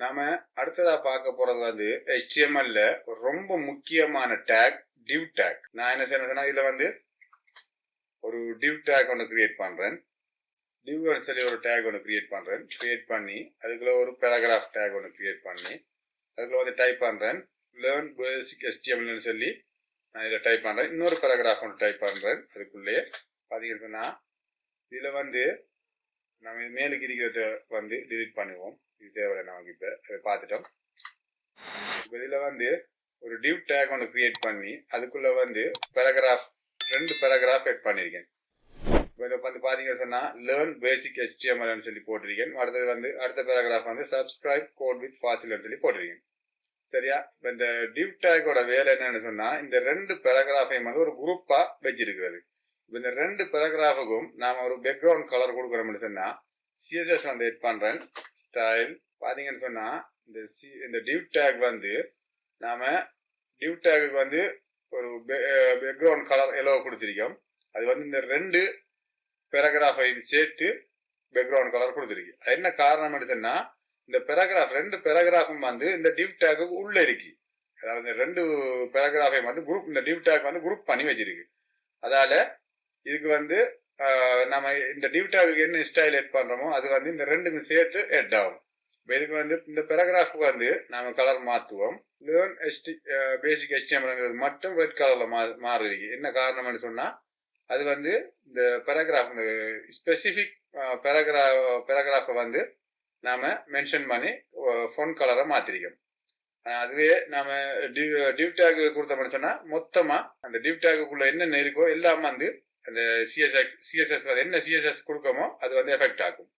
நாம அடுத்ததா பார்க்க போறது வந்து HTML-ல ரொம்ப முக்கியமான டேக் div டேக். நான் என்ன செய்யறேன்னா இதுல வந்து ஒரு div டேக் ஒன்று கிரியேட் பண்றேன். div சொல்லி ஒரு டேக் ஒன்று கிரியேட் பண்றேன். கிரியேட் பண்ணி அதுக்குள்ள ஒரு பேராகிராஃப் டேக் ஒன்று கிரியேட் பண்ணி அதுக்குள்ள வந்து டைப் பண்றேன் learn basic HTML சொல்லி நான் இதில் டைப் பண்றேன். இன்னொரு பேராகிராஃப் ஒன்று டைப் பண்றேன். அதுக்குள்ளே பாத்தீங்கன்னா இதுல வந்து நம்ம மேலுக்கு இருக்கிறத வந்து டிலீட் பண்ணுவோம். இது தேவையில்லை நமக்கு. இப்ப அதை பார்த்துட்டோம். இப்ப இதுல வந்து ஒரு div டேக் ஒன்று கிரியேட் பண்ணி அதுக்குள்ள வந்து ரெண்டு பேராகிராஃப் ஆட் பண்ணிருக்கேன். இதை வந்து பாத்தீங்கன்னா சொன்னா லேர்ன் பேசிக் HTML சொல்லி போட்டிருக்கேன். அடுத்தது வந்து அடுத்த பேராகிராஃப் வந்து சப்ஸ்கிரைப் கோட் வித் ஃபாசில் சொல்லி போட்டிருக்கேன். சரியா? இப்ப இந்த div டேக்கோட வேலை என்னன்னு சொன்னா இந்த ரெண்டு பேராகிராஃபையும் வந்து ஒரு குரூப்பா வச்சிருக்கிறது. இந்த ரெண்டு பேராகிராஃபுக்கும் நாம ஒரு பேக்ரவுண்ட் கலர் கொடுக்கறோம்னு சொன்னா CSS வந்து எட் பண்றேன். ஸ்டைல் பாத்தீங்கன்னு சொன்னா இந்த div டேக் வந்து நாம div டேக்கு வந்து ஒரு பேக்ரவுண்ட் கலர் எல்லோ கொடுத்திருக்கோம். அது வந்து இந்த ரெண்டு பேராகிராஃபையும் சேர்த்து பேக்ரவுண்ட் கலர் கொடுத்திருக்கு. என்ன காரணம் சொன்னா இந்த ரெண்டு பேராகிராஃபும் வந்து இந்த div டேக்கு உள்ள இருக்கு. அதாவது ரெண்டு பேராகிராஃபையும் வந்து குரூப் இந்த div டேக் வந்து குரூப் பண்ணி வச்சிருக்கு. அதால இதுக்கு வந்து நம்ம இந்த div டேக்கு என்ன ஸ்டைல் எட் பண்றோமோ அது வந்து இந்த ரெண்டுக்கும் சேர்த்து எட் ஆகும். இதுக்கு வந்து இந்த பேராகிராஃபுக்கு வந்து நாம கலர் மாற்றுவோம். லேர்ன் பேசிக் HTML மட்டும் ரெட் கலர்ல மாறிருக்கு. என்ன காரணம்னு சொன்னா அது வந்து இந்த பேராகிராஃப் ஸ்பெசிபிக் பேராகிராஃபை வந்து நாம மென்ஷன் பண்ணி ஃபோன் கலரை மாத்திருக்கோம். அதுவே நாம div டேக் கொடுத்தோம்னு சொன்னா மொத்தமா அந்த div டேக்குள்ள என்னென்ன இருக்கோ எல்லாம் வந்து அந்த CSS என்ன CSS கொடுக்கமோ அது வந்து எஃபெக்ட் ஆகும்.